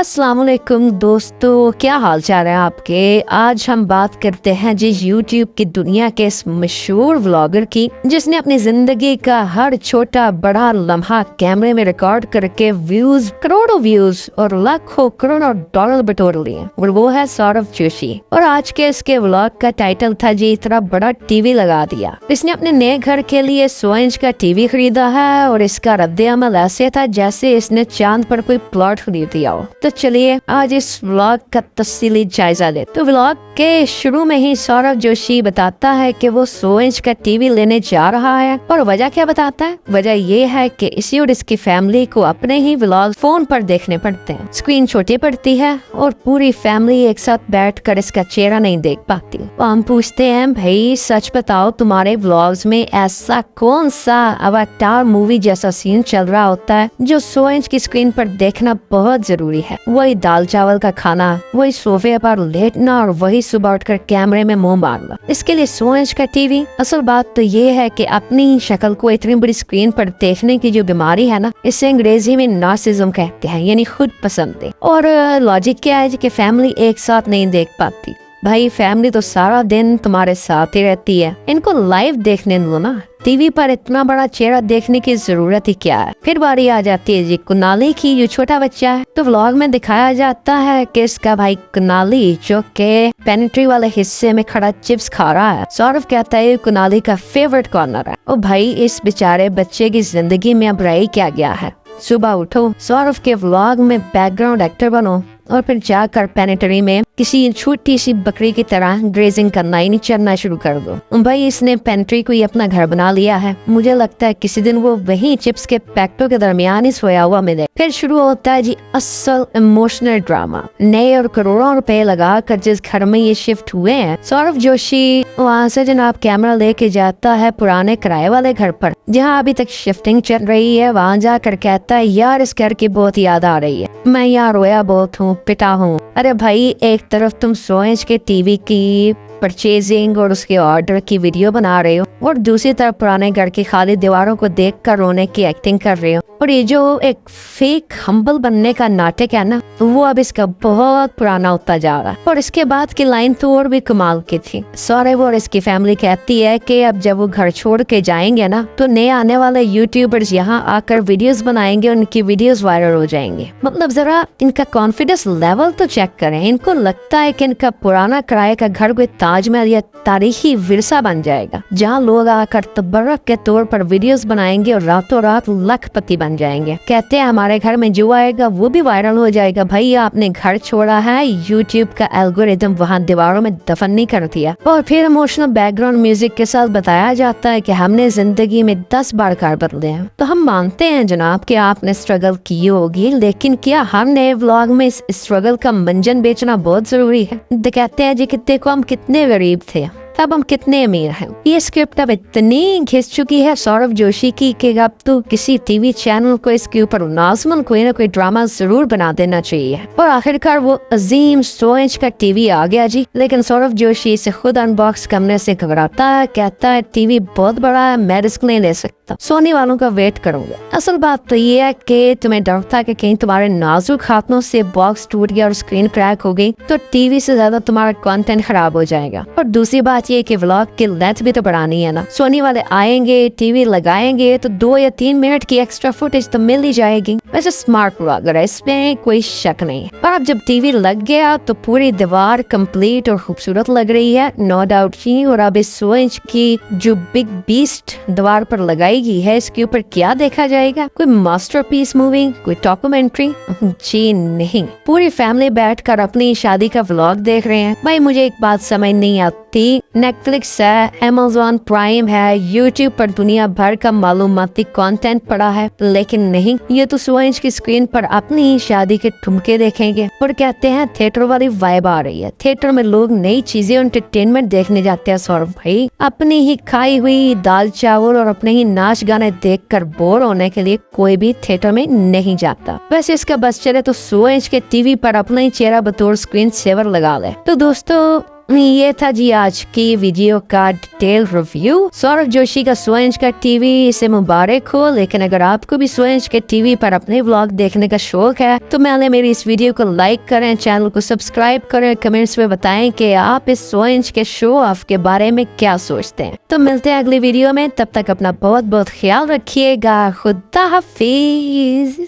अस्सलाम वालेकुम दोस्तों, क्या हाल चाल है आपके। आज हम बात करते हैं जिस यूट्यूब की दुनिया के इस मशहूर व्लॉगर की, जिसने अपनी जिंदगी का हर छोटा बड़ा लम्हा कैमरे में रिकॉर्ड करके व्यूज, करोड़ों व्यूज और लाखों करोड़ों डॉलर बटोर लिए, और वो है सौरभ जोशी। और आज के इसके व्लॉग का टाइटल था जी इतना बड़ा टीवी लगा दिया। इसने अपने नए घर के लिए 100 इंच का टीवी खरीदा है और इसका रद्द अमल ऐसे था जैसे इसने चांद पर कोई प्लॉट खरीद दिया हो। तो चलिए आज इस व्लॉग का तफसीली जायजा ले। तो व्लॉग के शुरू में ही सौरभ जोशी बताता है कि वो 100 इंच का टीवी लेने जा रहा है, और वजह क्या बताता है। वजह ये है कि इसी और इसकी फैमिली को अपने ही व्लॉग फोन पर देखने पड़ते हैं। स्क्रीन छोटी पड़ती है और पूरी फैमिली एक साथ बैठकर इसका चेहरा नहीं देख पाती। तो हम पूछते हैं, भाई सच बताओ तुम्हारे व्लॉग्स में ऐसा कौन सा अवतार मूवी जैसा सीन चल रहा होता है जो 100 इंच की स्क्रीन पर देखना बहुत जरूरी है। वही दाल चावल का खाना, वही सोफे पर लेटना और वही सुबह उठकर कैमरे में मुंह मारना। इसके लिए 100 इंच का टीवी। असल बात तो ये है कि अपनी शक्ल को इतनी बड़ी स्क्रीन पर देखने की जो बीमारी है ना, इसे अंग्रेजी में नार्सिज्म कहते हैं, यानी खुद पसंद है। और लॉजिक क्या है कि फैमिली एक साथ नहीं देख पाती। भाई फैमिली तो सारा दिन तुम्हारे साथ ही रहती है, इनको लाइव देखने दो ना। टीवी पर इतना बड़ा चेहरा देखने की जरूरत ही क्या है। फिर बारी आ जाती है जी कुनाली की, जो छोटा बच्चा है। तो व्लॉग में दिखाया जाता है कि इसका भाई कुनाली जो के पेनिट्री वाले हिस्से में खड़ा चिप्स खा रहा है। सौरभ कहता है कुनाली का फेवरेट कॉर्नर है। और भाई इस बेचारे बच्चे की जिंदगी में अब रह क्या गया है। सुबह उठो, सौरभ के व्लॉग में बैकग्राउंड एक्टर बनो और फिर जाकर पेनिट्री में किसी छोटी सी बकरी की तरह ग्रेजिंग करना, ही नहीं चलना शुरू कर दो। भाई इसने पेनिट्री को ही अपना घर बना लिया है। मुझे लगता है किसी दिन वो वही चिप्स के पैकेटों के दरमियान ही सोया हुआ मिले। फिर शुरू होता है जी असल इमोशनल ड्रामा। नए और करोड़ों रुपए लगा कर जिस घर में ये शिफ्ट हुए हैं, सौरभ जोशी वहाँ से जनाब कैमरा लेके जाता है पुराने किराए वाले घर पर, जहाँ अभी तक शिफ्टिंग चल रही है। वहाँ जाकर कहता है, यार इस घर की बहुत याद आ रही है, मैं यहाँ रोया बहुत हूँ, पिटा हूँ। अरे भाई एक तरफ तुम 100 इंच के टीवी की परचेजिंग और उसके ऑर्डर की वीडियो बना रहे हो, और दूसरी तरफ पुराने घर की खाली दीवारों को देखकर रोने की एक्टिंग कर रहे हो। और ये जो एक फेक हम्बल बनने का नाटक है ना, वो अब इसका बहुत पुराना होता जा रहा है। और इसके बाद की लाइन तो और भी कमाल की थी। सौरभ और इसकी फैमिली कहती है कि अब जब वो घर छोड़ के जाएंगे ना, तो नए आने वाले यूट्यूबर्स यहाँ आकर वीडियोस बनाएंगे, उनकी वीडियोस वायरल हो जाएंगे। मतलब जरा इनका कॉन्फिडेंस लेवल तो चेक करें। इनको लगता है कि इनका पुराना किराए का घर कोई ताजमहल या तारीखी विरसा बन जाएगा, जहाँ लोग आकर तबर्रुक के तौर पर वीडियोस बनाएंगे और रातों रात लखपति बन जाएंगे। कहते हैं हमारे घर में जो आएगा वो भी वायरल हो जाएगा। भाई आपने घर छोड़ा है, यूट्यूब का एल्गोरिदम वहाँ दीवारों में दफन नहीं कर दिया। और फिर इमोशनल बैकग्राउंड म्यूजिक के साथ बताया जाता है कि हमने जिंदगी में 10 बार कार बदले हैं। तो हम मानते हैं जनाब कि आपने स्ट्रगल की होगी, लेकिन क्या हर नए व्लॉग में इस स्ट्रगल का मंजन बेचना बहुत जरूरी है। कहते हैं जी कितने को हम कितने गरीब थे, तब हम कितने अमीर हैं। ये स्क्रिप्ट अब इतनी घिस चुकी है सौरभ जोशी की कि अब तो किसी टीवी चैनल को इसके ऊपर लाजमन कोई ना कोई ड्रामा जरूर बना देना चाहिए। और आखिरकार वो अजीम 100 इंच का टीवी आ गया जी। लेकिन सौरभ जोशी इसे खुद अनबॉक्स करने से घबराता है, कहता है टीवी बहुत बड़ा है, मैं रिस्क नहीं ले सकता, सोनी वालों का वेट करूंगा। असल बात तो ये है कि तुम्हें डर था कि कहीं तुम्हारे नाजुक हाथों से बॉक्स टूट गया और स्क्रीन क्रैक हो गई तो टीवी से ज्यादा तुम्हारा कंटेंट खराब हो जाएगा। और दूसरी बात ये कि व्लॉग की लेंथ भी तो बढ़ानी है ना। सोनी वाले आएंगे, टीवी लगाएंगे तो 2 या 3 मिनट की एक्स्ट्रा फुटेज तो मिल ही जाएगी। वैसे स्मार्ट व्लॉगर है, इसमें कोई शक नहीं है। पर अब जब टीवी लग गया तो पूरी दीवार कंप्लीट और खूबसूरत लग रही है, नो डाउट ही। और अब इस 100 इंच की जो बिग बीस्ट दीवार पर लगाई गई है, इसके ऊपर क्या देखा जाएगा? कोई मास्टरपीस मूवी, कोई डॉक्यूमेंट्री? जी नहीं, पूरी फैमिली बैठकर अपनी शादी का व्लॉग देख रहे हैं। भाई मुझे एक बात समझ नहीं आती, नेटफ्लिक्स है, अमेज़न प्राइम है, यूट्यूब पर दुनिया भर का मालूमाती कंटेंट पड़ा है, लेकिन नहीं, ये तो 100 इंच की स्क्रीन पर अपनी ही शादी के ठुमके देखेंगे और कहते हैं थिएटर वाली वाइब आ रही है। थिएटर में लोग नई चीजें एंटरटेनमेंट देखने जाते हैं। सौरभ भाई अपनी ही खाई हुई दाल चावल और अपने ही नाच गाने देखकर बोर होने के लिए कोई भी थिएटर में नहीं जाता। वैसे इसका बस चले तो 100 इंच के टीवी पर अपना ही चेहरा बतौर स्क्रीन सेवर लगा ले। तो दोस्तों ये था जी आज की वीडियो का डिटेल रिव्यू। सौरभ जोशी का 100 इंच का टीवी से मुबारक हो, लेकिन अगर आपको भी 100 इंच के टीवी पर अपने व्लॉग देखने का शौक है तो मैंने मेरी इस वीडियो को लाइक करें, चैनल को सब्सक्राइब करें, कमेंट्स में बताएं कि आप इस 100 इंच के शो ऑफ के बारे में क्या सोचते हैं। तो मिलते हैं अगली वीडियो में, तब तक अपना बहुत बहुत ख्याल रखिएगा। खुदा हाफिज।